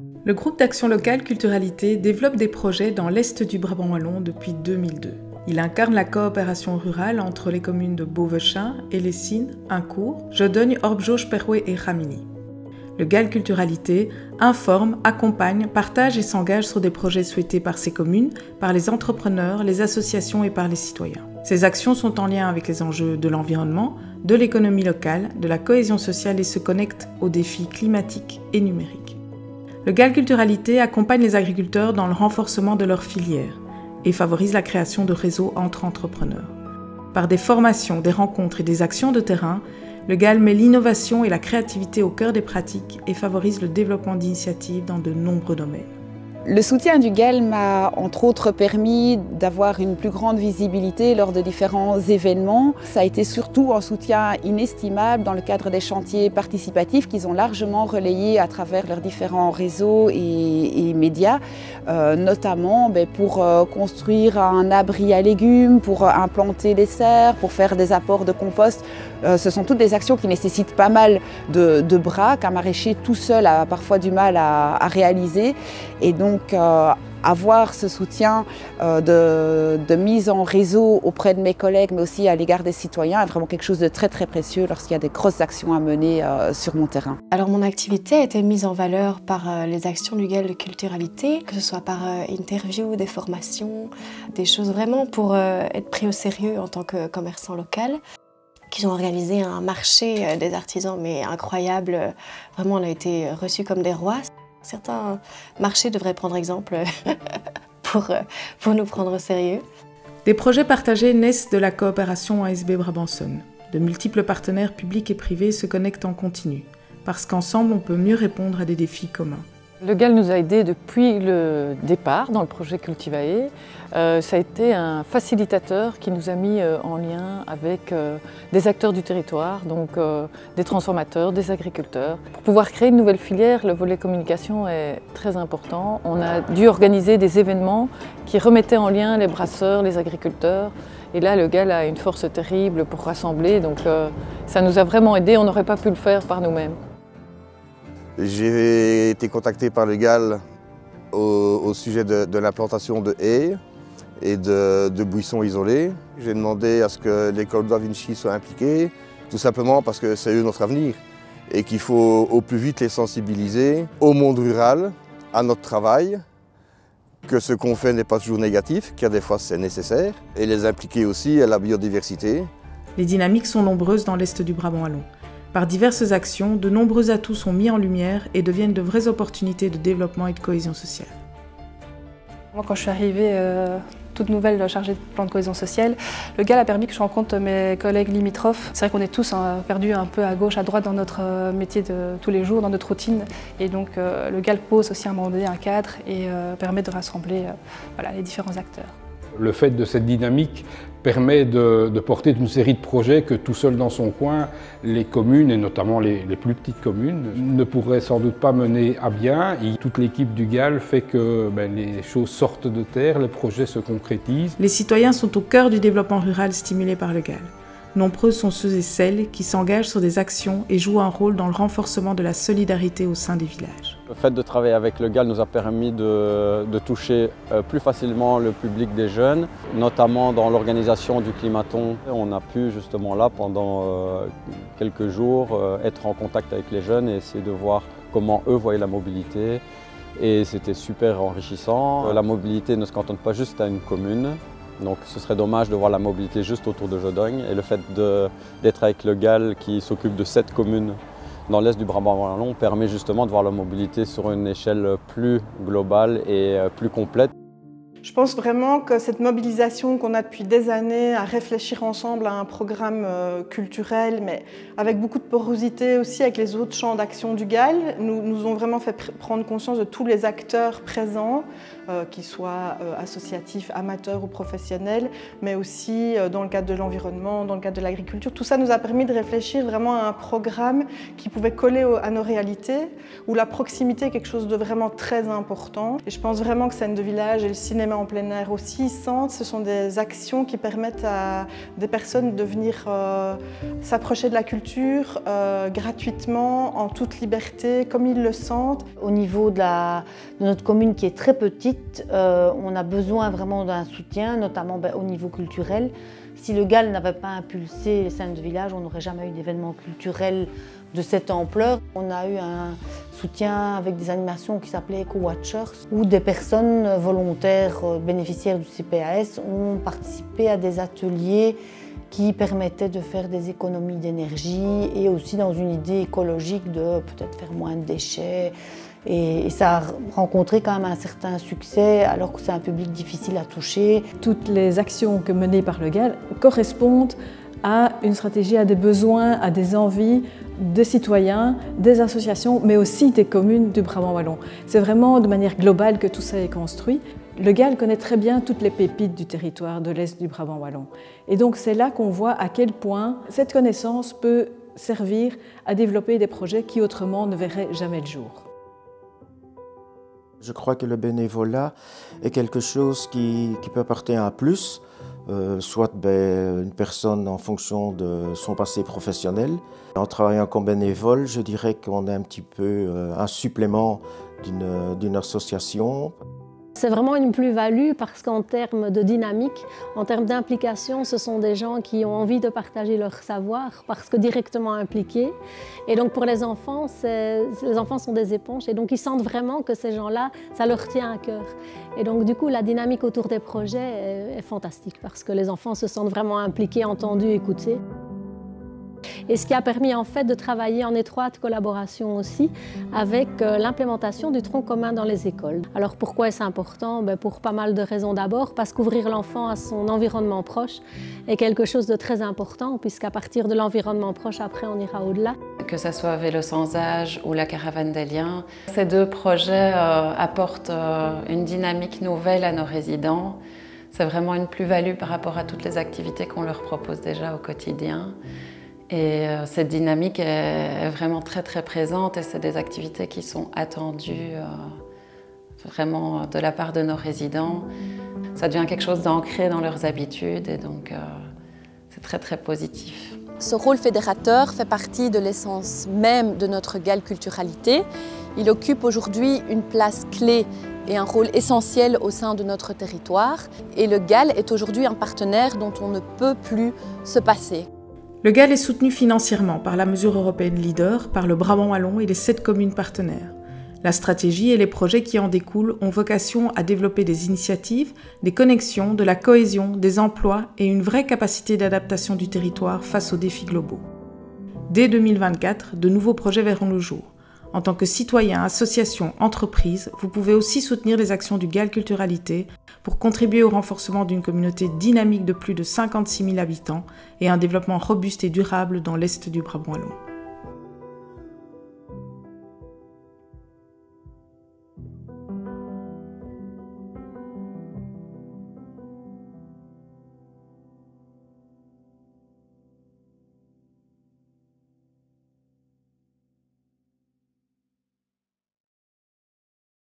Le groupe d'action locale Culturalité développe des projets dans l'est du Brabant wallon depuis 2002. Il incarne la coopération rurale entre les communes de Beauvechin, Hellessines, Incourt, Jodogne, Orbjauge, Perouet et Ramilly. Le GAL Culturalité informe, accompagne, partage et s'engage sur des projets souhaités par ces communes, par les entrepreneurs, les associations et par les citoyens. Ces actions sont en lien avec les enjeux de l'environnement, de l'économie locale, de la cohésion sociale et se connectent aux défis climatiques et numériques. Le GAL Culturalité accompagne les agriculteurs dans le renforcement de leurs filières et favorise la création de réseaux entre entrepreneurs. Par des formations, des rencontres et des actions de terrain, le GAL met l'innovation et la créativité au cœur des pratiques et favorise le développement d'initiatives dans de nombreux domaines. Le soutien du GAL m'a entre autres permis d'avoir une plus grande visibilité lors de différents événements. Ça a été surtout un soutien inestimable dans le cadre des chantiers participatifs qu'ils ont largement relayés à travers leurs différents réseaux et médias, notamment pour construire un abri à légumes, pour implanter les serres, pour faire des apports de compost. Ce sont toutes des actions qui nécessitent pas mal de bras, qu'un maraîcher tout seul a parfois du mal à réaliser. Et donc avoir ce soutien de mise en réseau auprès de mes collègues, mais aussi à l'égard des citoyens, est vraiment quelque chose de très très précieux lorsqu'il y a des grosses actions à mener sur mon terrain. Alors mon activité a été mise en valeur par les actions du GAL de Culturalité, que ce soit par interviews, des formations, des choses vraiment pour être pris au sérieux en tant que commerçant local. Qu'ils ont organisé un marché des artisans, mais incroyable. Vraiment, on a été reçus comme des rois. Certains marchés devraient prendre exemple pour nous prendre au sérieux. Des projets partagés naissent de la coopération ASB Brabançonne. De multiples partenaires publics et privés se connectent en continu, parce qu'ensemble, on peut mieux répondre à des défis communs. Le GAL nous a aidés depuis le départ dans le projet Cultivae. Ça a été un facilitateur qui nous a mis en lien avec des acteurs du territoire, donc des transformateurs, des agriculteurs. Pour pouvoir créer une nouvelle filière, le volet communication est très important. On a dû organiser des événements qui remettaient en lien les brasseurs, les agriculteurs. Et là, le GAL a une force terrible pour rassembler, donc ça nous a vraiment aidés. On n'aurait pas pu le faire par nous-mêmes. J'ai été contacté par le GAL au sujet de l'implantation de haies et de buissons isolés. J'ai demandé à ce que l'école Da Vinci soit impliquée, tout simplement parce que c'est eux notre avenir et qu'il faut au plus vite les sensibiliser au monde rural, à notre travail, que ce qu'on fait n'est pas toujours négatif, car des fois c'est nécessaire, et les impliquer aussi à la biodiversité. Les dynamiques sont nombreuses dans l'est du Brabant wallon. Par diverses actions, de nombreux atouts sont mis en lumière et deviennent de vraies opportunités de développement et de cohésion sociale. Moi, quand je suis arrivée toute nouvelle chargée de plan de cohésion sociale, le GAL a permis que je rencontre mes collègues limitrophes. C'est vrai qu'on est tous perdus un peu à gauche, à droite dans notre métier de tous les jours, dans notre routine. Et donc le GAL pose aussi à un moment donné un cadre et permet de rassembler les différents acteurs. Le fait de cette dynamique permet de porter une série de projets que tout seul dans son coin, les communes, et notamment les plus petites communes, ne pourraient sans doute pas mener à bien. Et toute l'équipe du GAL fait que les choses sortent de terre, les projets se concrétisent. Les citoyens sont au cœur du développement rural stimulé par le GAL. Nombreux sont ceux et celles qui s'engagent sur des actions et jouent un rôle dans le renforcement de la solidarité au sein des villages. Le fait de travailler avec le GAL nous a permis de toucher plus facilement le public des jeunes, notamment dans l'organisation du climaton. On a pu justement là, pendant quelques jours, être en contact avec les jeunes et essayer de voir comment eux voyaient la mobilité. Et c'était super enrichissant. La mobilité ne se cantonne pas juste à une commune. Donc ce serait dommage de voir la mobilité juste autour de Jodogne. Et le fait d'être avec le GAL qui s'occupe de 7 communes dans l'est du Brabant wallon permet justement de voir la mobilité sur une échelle plus globale et plus complète. Je pense vraiment que cette mobilisation qu'on a depuis des années à réfléchir ensemble à un programme culturel, mais avec beaucoup de porosité aussi avec les autres champs d'action du GAL, nous ont vraiment fait prendre conscience de tous les acteurs présents, qu'ils soient associatifs, amateurs ou professionnels, mais aussi dans le cadre de l'environnement, dans le cadre de l'agriculture. Tout ça nous a permis de réfléchir vraiment à un programme qui pouvait coller à nos réalités, où la proximité est quelque chose de vraiment très important. Et je pense vraiment que Scène de village et le cinéma cinéma en plein air aussi, Centre, ce sont des actions qui permettent à des personnes de venir s'approcher de la culture gratuitement, en toute liberté, comme ils le sentent. Au niveau de notre commune qui est très petite, on a besoin vraiment d'un soutien, notamment au niveau culturel. Si le GAL n'avait pas impulsé les scènes de village, on n'aurait jamais eu d'événements culturels de cette ampleur. On a eu un soutien avec des animations qui s'appelaient Eco-Watchers, où des personnes volontaires bénéficiaires du CPAS ont participé à des ateliers qui permettaient de faire des économies d'énergie et aussi dans une idée écologique de peut-être faire moins de déchets. Et ça a rencontré quand même un certain succès alors que c'est un public difficile à toucher. Toutes les actions menées par le GAL correspondent à une stratégie, à des besoins, à des envies des citoyens, des associations, mais aussi des communes du Brabant wallon. C'est vraiment de manière globale que tout ça est construit. Le GAL connaît très bien toutes les pépites du territoire de l'Est du Brabant wallon. Et donc c'est là qu'on voit à quel point cette connaissance peut servir à développer des projets qui autrement ne verraient jamais le jour. Je crois que le bénévolat est quelque chose qui peut apporter un plus, soit une personne en fonction de son passé professionnel. En travaillant comme bénévole, je dirais qu'on est un petit peu un supplément d'une association. C'est vraiment une plus-value parce qu'en termes de dynamique, en termes d'implication, ce sont des gens qui ont envie de partager leur savoir parce que directement impliqués. Et donc pour les enfants sont des éponges et donc ils sentent vraiment que ces gens-là, ça leur tient à cœur. Et donc du coup, la dynamique autour des projets est fantastique parce que les enfants se sentent vraiment impliqués, entendus, écoutés. Et ce qui a permis en fait de travailler en étroite collaboration aussi avec l'implémentation du tronc commun dans les écoles. Alors pourquoi est-ce important? Pour pas mal de raisons. D'abord parce qu'ouvrir l'enfant à son environnement proche est quelque chose de très important puisqu'à partir de l'environnement proche, après on ira au-delà. Que ce soit Vélo sans âge ou la Caravane des liens, ces deux projets apportent une dynamique nouvelle à nos résidents. C'est vraiment une plus-value par rapport à toutes les activités qu'on leur propose déjà au quotidien. Et cette dynamique est vraiment très très présente et c'est des activités qui sont attendues vraiment de la part de nos résidents. Ça devient quelque chose d'ancré dans leurs habitudes et donc c'est très très positif. Ce rôle fédérateur fait partie de l'essence même de notre GAL Culturalité. Il occupe aujourd'hui une place clé et un rôle essentiel au sein de notre territoire. Et le GAL est aujourd'hui un partenaire dont on ne peut plus se passer. Le GAL est soutenu financièrement par la mesure européenne Leader, par le Brabant wallon et les 7 communes partenaires. La stratégie et les projets qui en découlent ont vocation à développer des initiatives, des connexions, de la cohésion, des emplois et une vraie capacité d'adaptation du territoire face aux défis globaux. Dès 2024, de nouveaux projets verront le jour. En tant que citoyen, association, entreprise, vous pouvez aussi soutenir les actions du GAL Culturalité pour contribuer au renforcement d'une communauté dynamique de plus de 56 000 habitants et un développement robuste et durable dans l'Est du Brabant wallon.